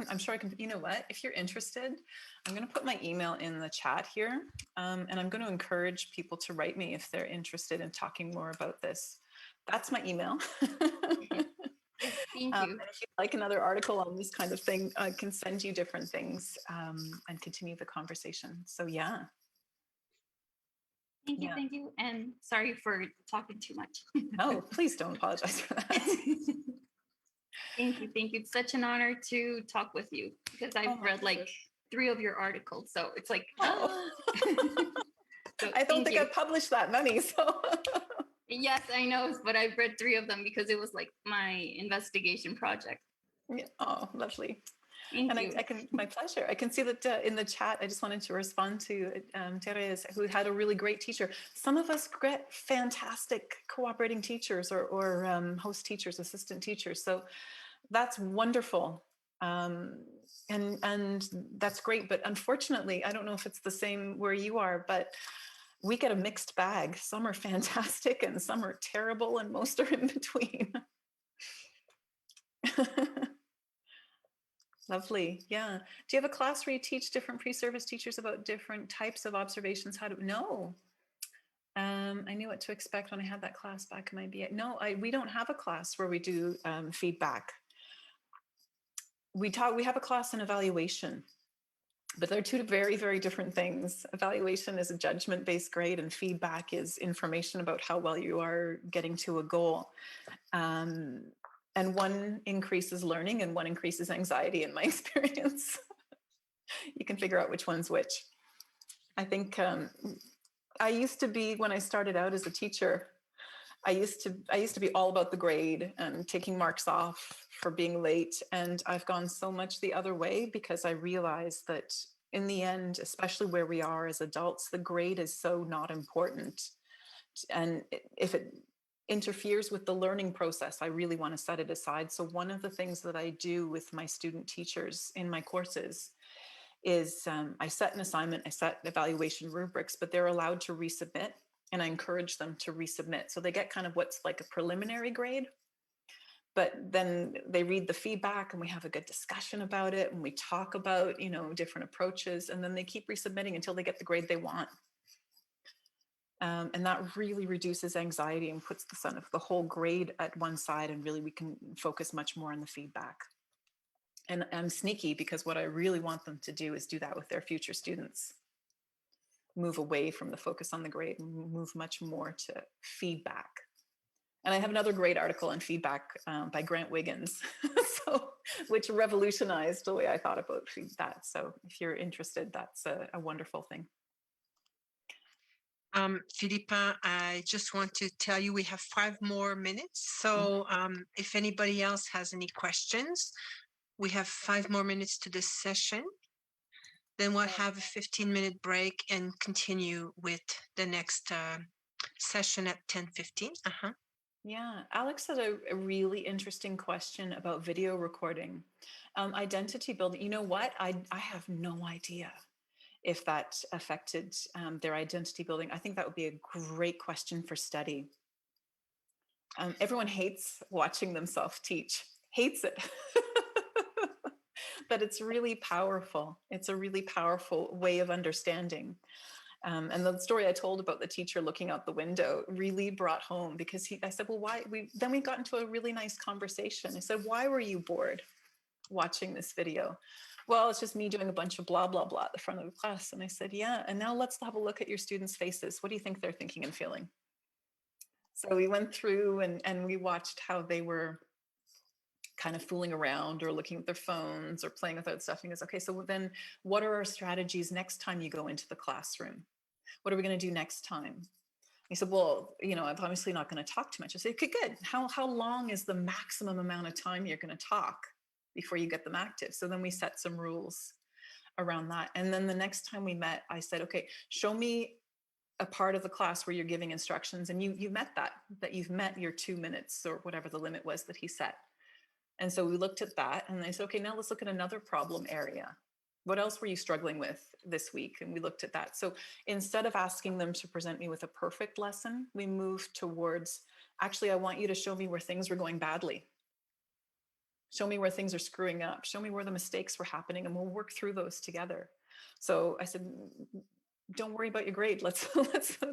I'm sure I can, you know what, if you're interested, I'm going to put my email in the chat here. And I'm going to encourage people to write me if they're interested in talking more about this. That's my email. Thank you. And if you'd like another article on this kind of thing, I can send you different things and continue the conversation. So yeah. Thank you. And sorry for talking too much. No, please don't apologize for that. Thank you. It's such an honor to talk with you, because I've read 3 of your articles. So it's like, So I don't think I've published that many. So yes, I know, but I've read 3 of them because it was like my investigation project. Yeah. Oh, lovely. Thank And you. I can, my pleasure. I can see that in the chat, I just wanted to respond to Therese, who had a really great teacher. Some of us get fantastic cooperating teachers or host teachers, assistant teachers. So that's wonderful. And that's great. But unfortunately, I don't know if it's the same where you are, but we get a mixed bag. Some are fantastic and some are terrible, and most are in between. Lovely. Yeah. Do you have a class where you teach different pre-service teachers about different types of observations? How to no. I knew what to expect when I had that class back in my BA. No, we don't have a class where we do feedback. We have a class in evaluation, but they're two very, very different things. Evaluation is a judgment-based grade, and feedback is information about how well you are getting to a goal. And one increases learning and one increases anxiety in my experience. You can figure out which one's which. I think I used to be, when I started out as a teacher, I used to be all about the grade and taking marks off for being late. And I've gone so much the other way because I realized that in the end, especially where we are as adults, the grade is so not important. And if it interferes with the learning process, I really want to set it aside. So one of the things that I do with my student teachers in my courses is I set an assignment, I set evaluation rubrics, but they're allowed to resubmit, and I encourage them to resubmit. So they get kind of what's like a preliminary grade, but then they read the feedback and we have a good discussion about it, and we talk about, you know, different approaches, and then they keep resubmitting until they get the grade they want. And that really reduces anxiety and puts the whole grade at one side, and really we can focus much more on the feedback. And I'm sneaky because what I really want them to do is do that with their future students. Move away from the focus on the grade and move much more to feedback. And I have another great article on feedback by Grant Wiggins, which revolutionized the way I thought about that. So if you're interested, that's a wonderful thing. Philippa, I just want to tell you we have 5 more minutes. So if anybody else has any questions, we have 5 more minutes to this session. Then we'll have a 15-minute break and continue with the next session at 10:15. Yeah, Alex had a really interesting question about video recording. Identity building, you know what? I have no idea if that affected their identity building. I think that would be a great question for study. Everyone hates watching themselves teach, hates it. But it's really powerful. It's a really powerful way of understanding. And the story I told about the teacher looking out the window really brought home, because I said, well, why? Then we got into a really nice conversation. I said, why were you bored watching this video? Well, it's just me doing a bunch of blah, blah, blah at the front of the class. And I said, yeah, and now let's have a look at your students' faces. What do you think they're thinking and feeling? So we went through and we watched how they were kind of fooling around or looking at their phones or playing with that stuff. And he goes, okay, so then what are our strategies next time you go into the classroom? What are we going to do next time? He said, well, you know, I'm obviously not going to talk too much. I said, okay, good. How long is the maximum amount of time you're going to talk before you get them active? So then we set some rules around that. And then the next time we met, I said, okay, show me a part of the class where you're giving instructions and you met that you've met your 2 minutes or whatever the limit was that he set. And so we looked at that and I said, okay, now let's look at another problem area. What else were you struggling with this week? And we looked at that. So instead of asking them to present me with a perfect lesson, we moved towards, actually, I want you to show me where things were going badly. Show me where things are screwing up. Show me where the mistakes were happening, and we'll work through those together. So I said, don't worry about your grade. Let's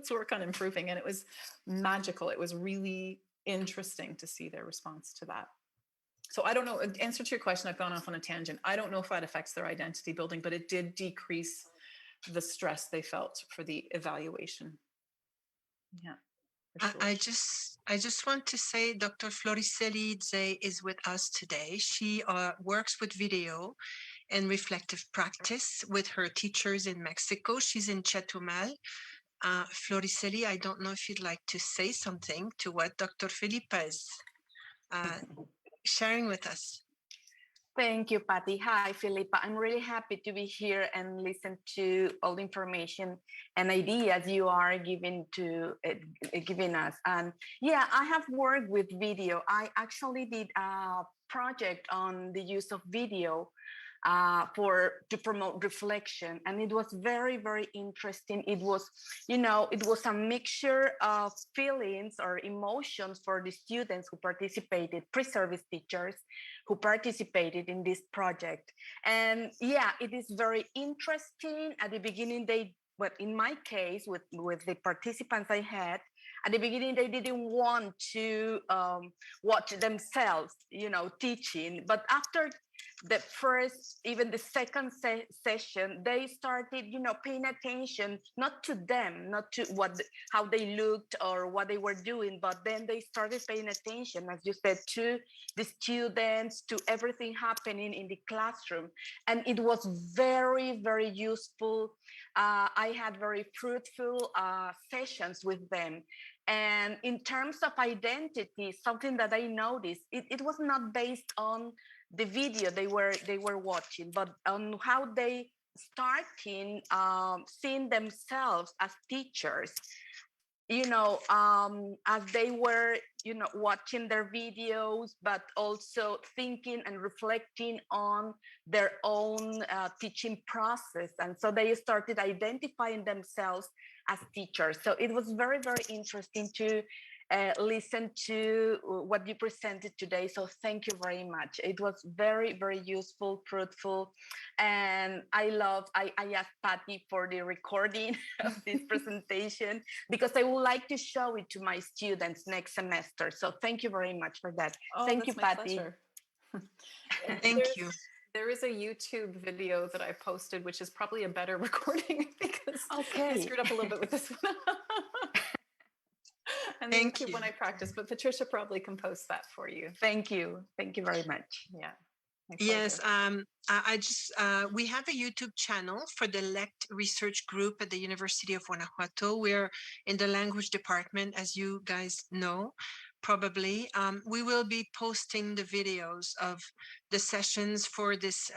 work on improving. And it was magical. It was really interesting to see their response to that. So I don't know, answer to your question, I've gone off on a tangent. I don't know if that affects their identity building, but it did decrease the stress they felt for the evaluation. Yeah. Sure. I just want to say Dr. Floricelli is with us today. She works with video and reflective practice with her teachers in Mexico. She's in Chetumal. Floricelli, I don't know if you'd like to say something to what Dr. Philippa is sharing with us. Thank you, Patty. Hi, Philippa. I'm really happy to be here and listen to all the information and ideas you are giving us. And yeah, I have worked with video. I actually did a project on the use of video to promote reflection, and it was very, very interesting. It was, it was a mixture of feelings or emotions for the students who participated, pre-service teachers who participated in this project. And yeah, it is very interesting. At the beginning, in my case, with the participants I had, at the beginning, they didn't want to watch themselves, teaching. But after the first, even the second session, they started, paying attention, not to them, not to how they looked or what they were doing, but then they started paying attention, as you said, to the students, to everything happening in the classroom. And it was very, very useful. I had very fruitful sessions with them. And in terms of identity, something that I noticed, it was not based on the video they were watching, but on how they starting seeing themselves as teachers, as they were, watching their videos, but also thinking and reflecting on their own teaching process. And so they started identifying themselves as teachers. So it was very, very interesting to listen to what you presented today. So thank you very much. It was very, very useful, fruitful. And I asked Patty for the recording of this presentation because I would like to show it to my students next semester. So thank you very much for that. Oh, thank you, my Patty. Pleasure. Thank you. There is a YouTube video that I posted, which is probably a better recording because I screwed up a little bit with this one. And Thank the YouTube you. one I practiced, but Patricia probably can post that for you. Thank you. Thank you very much. Yeah. Yes, we have a YouTube channel for the LECT research group at the University of Guanajuato. We're in the language department, as you guys know, probably. We will be posting the videos of the sessions for this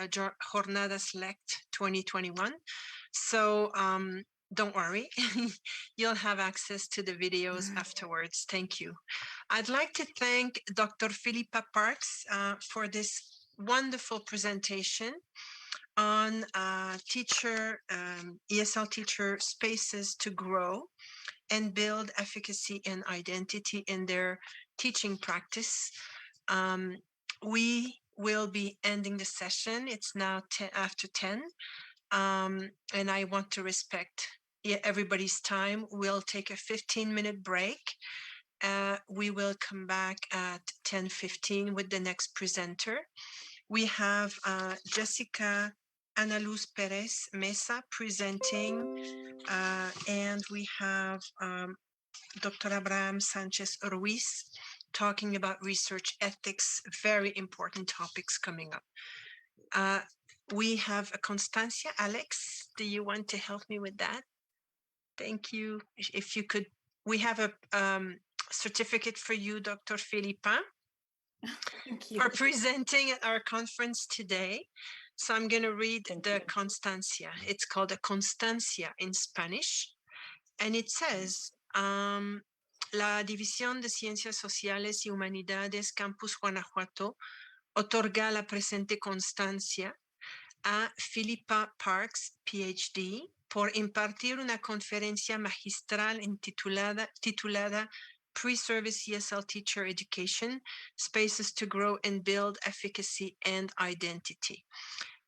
Jornadas LECT 2021. So don't worry, you'll have access to the videos afterwards. Thank you. I'd like to thank Dr. Philippa Parks for this wonderful presentation on ESL teacher spaces to grow and build efficacy and identity in their teaching practice. We will be ending the session. It's now after 10. And I want to respect everybody's time. We'll take a 15-minute break. We will come back at 10:15 with the next presenter. We have Jessica Ana Luz Perez Mesa presenting, and we have Dr. Abraham Sanchez Ruiz talking about research ethics, very important topics coming up. We have a Constancia. Alex, do you want to help me with that? Thank you. If you could, we have a certificate for you, Dr. Philippa, for presenting at our conference today. So I'm going to read Constancia. It's called a Constancia in Spanish. And it says, la División de Ciencias Sociales y Humanidades Campus Guanajuato otorga la presente constancia a Philippa Parks, PhD, por impartir una conferencia magistral titulada Pre-Service ESL Teacher Education, Spaces to Grow and Build Efficacy and Identity.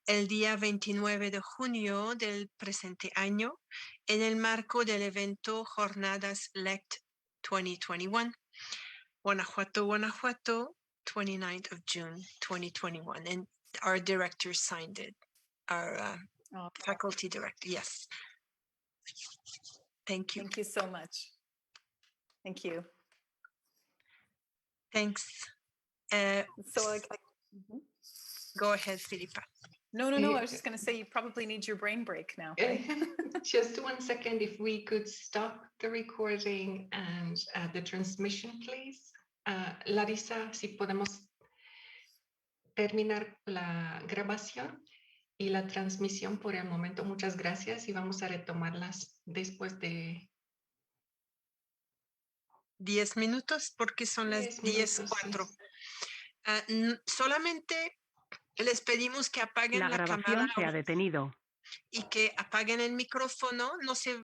El día 29 de junio del presente año, en el marco del evento Jornadas LECT 2021, Guanajuato, Guanajuato, 29th of June, 2021. And our director signed it, our faculty director, yes. Thank you. Thank you so much. Thank you. Thanks. Go ahead, Philippa. No, I was just going to say you probably need your brain break now. Just 1 second, if we could stop the recording and the transmission, please. Larissa, si podemos terminar la grabación y la transmisión por el momento. Muchas gracias y vamos a retomarlas después de 10 minutos porque son las 10 minutos. 10:04. Solamente les pedimos que apaguen La la grabación cámara se ha detenido. y que apaguen el micrófono. No se